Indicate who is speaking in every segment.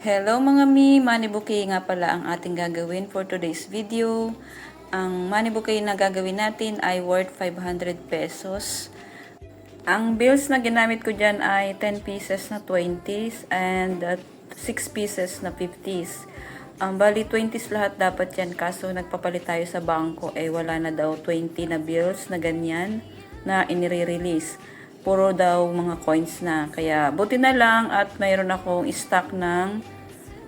Speaker 1: Hello mga mi, money bouquet nga pala ang ating gagawin for today's video. Ang money bouquet na gagawin natin ay worth 500 pesos. Ang bills na ginamit ko dyan ay 10 pieces na 20s and 6 pieces na 50s. Bali 20s lahat dapat yan, kaso nagpapalit tayo sa bangko wala na daw 20 na bills na ganyan na inire-release. Puro daw mga coins na. Kaya buti na lang at mayroon akong stock ng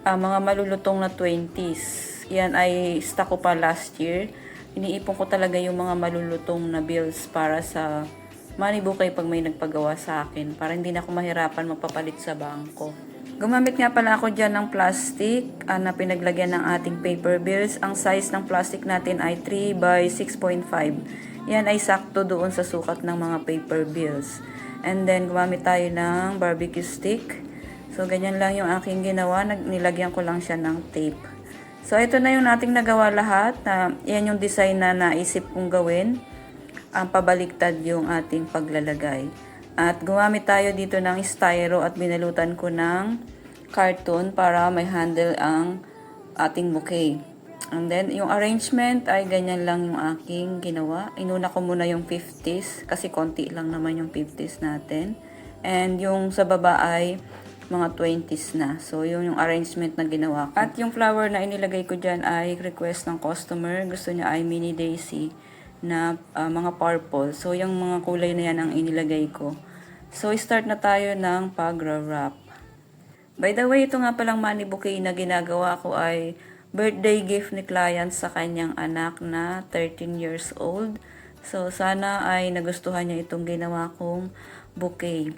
Speaker 1: mga malulutong na 20s. Yan ay stock ko pa last year. Iniipon ko talaga yung mga malulutong na bills para sa money bouquet pag may nagpagawa sa akin. Para hindi na ako mahirapan magpapalit sa bangko. Gumamit nga pala ako dyan ng plastic na pinaglagyan ng ating paper bills. Ang size ng plastic natin ay 3 by 6.5. Yan ay sakto doon sa sukat ng mga paper bills. And then, gumamit tayo ng barbecue stick. So, ganyan lang yung aking ginawa. Nilagyan ko lang siya ng tape. So, ito na yung nating nagawa lahat. Yan yung design na naisip kong gawin. Pabaliktad yung ating paglalagay. At gumamit tayo dito ng styro at binalutan ko ng carton para may handle ang ating bouquet. And then, yung arrangement ay ganyan lang yung aking ginawa. Inuna ko muna yung 50s kasi konti lang naman yung 50s natin. And yung sa baba ay mga 20s na. So, yung arrangement na ginawa ko. At yung flower na inilagay ko dyan ay request ng customer. Gusto niya ay mini daisy na mga purple. So, yung mga kulay na yan ang inilagay ko. So, start na tayo ng pag-wrap. By the way, ito nga palang money bouquet na ginagawa ko ay birthday gift ni client sa kanyang anak na 13 years old. So, sana ay nagustuhan niya itong ginawa kong bouquet.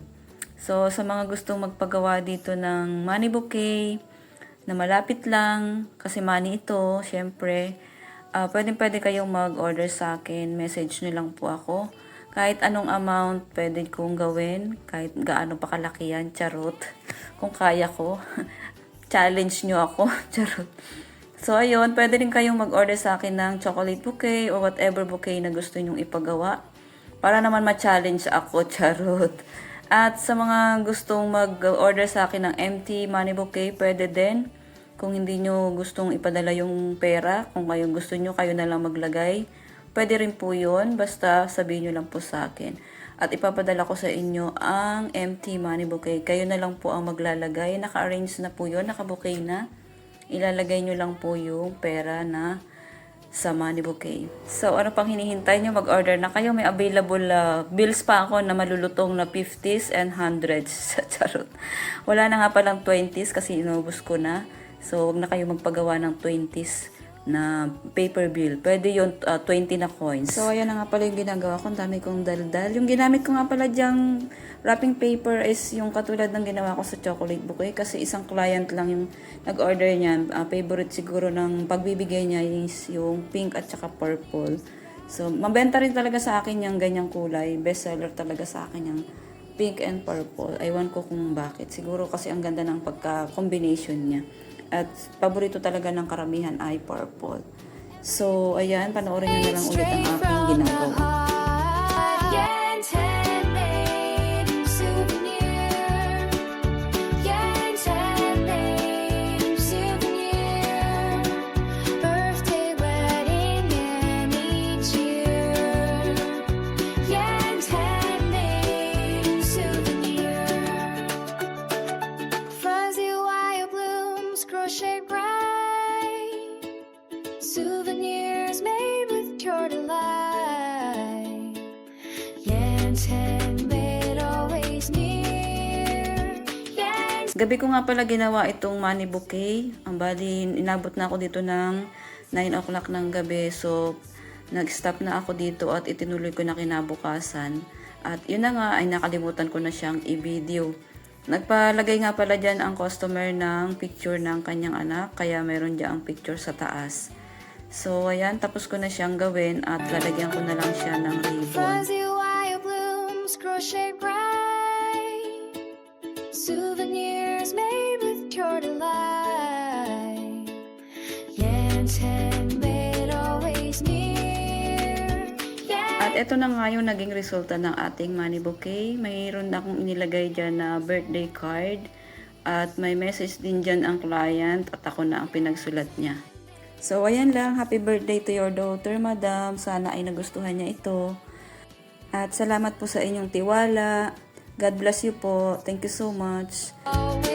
Speaker 1: So, sa mga gustong magpagawa dito ng money bouquet na malapit lang, kasi money ito, syempre, pwede kayong mag-order sa akin. Message nyo lang po ako. Kahit anong amount, pwede kong gawin. Kahit gaano pa kalaki yan, charot. Kung kaya ko, challenge nyo ako, charot. So, ayun, pwede rin kayong mag-order sa akin ng chocolate bouquet or whatever bouquet na gusto nyong ipagawa. Para naman ma-challenge ako, charot. At sa mga gustong mag-order sa akin ng empty money bouquet, pwede din. Kung hindi nyo gustong ipadala yung pera, kung kayo gusto nyo, kayo na lang maglagay. Pwede rin po yun, basta sabihin nyo lang po sa akin. At ipapadala ko sa inyo ang empty money bouquet. Kayo na lang po ang maglalagay. Naka-arrange na po yun, naka-bouquet na. Ilalagay nyo lang po yung pera na sa money bouquet. So, ano pang hinihintay nyo? Mag-order na kayo. May available bills pa ako na malulutong na 50s and 100s. Charot. Wala na nga palang 20s kasi inubos ko na. So, wag na kayo magpagawa ng 20s na paper bill. Pwede yung 20 na coins. So, ayan na nga pala yung ginagawa ko. Ang dami kong daldal. Yung ginamit ko nga pala dyang wrapping paper is yung katulad ng ginawa ko sa chocolate bouquet. Kasi isang client lang yung nag-order niyan. Favorite siguro ng pagbibigay niya is yung pink at saka purple. So, mabenta rin talaga sa akin yung ganyang kulay. Best seller talaga sa akin yung pink and purple. Aywan ko kung bakit. Siguro kasi ang ganda ng pagka-combination niya. At paborito talaga ng karamihan ay purple. So, ayan, panoorin nyo na lang ulit ang aking ginagawa.
Speaker 2: Crochet bright souvenirs made with pure delight. Yen's handmade, always near.
Speaker 1: Gabi ko nga pala ginawa itong money bouquet. Ang bali, inabot na ako dito ng 9 o'clock ng gabi. So, nag-stop na ako dito at itinuloy ko na kinabukasan. At yun na nga, ay nakalimutan ko na siyang i-video. Nagpalagay nga pala dyan ang customer ng picture ng kanyang anak, kaya meron dyan ang picture sa taas. So, ayan, tapos ko na siyang gawin at lalagyan ko na lang siya ng ribbon.
Speaker 2: Fuzzy wire blooms, crochet bright, souvenirs made with pure delight. Yen's handmade, always near.
Speaker 1: At ito na nga yung naging resulta ng ating money bouquet. Mayroon akong inilagay dyan na birthday card. At may message din dyan ang client at ako na ang pinagsulat niya. So, ayan lang. Happy birthday to your daughter, madam. Sana ay nagustuhan niya ito. At salamat po sa inyong tiwala. God bless you po. Thank you so much.
Speaker 2: Always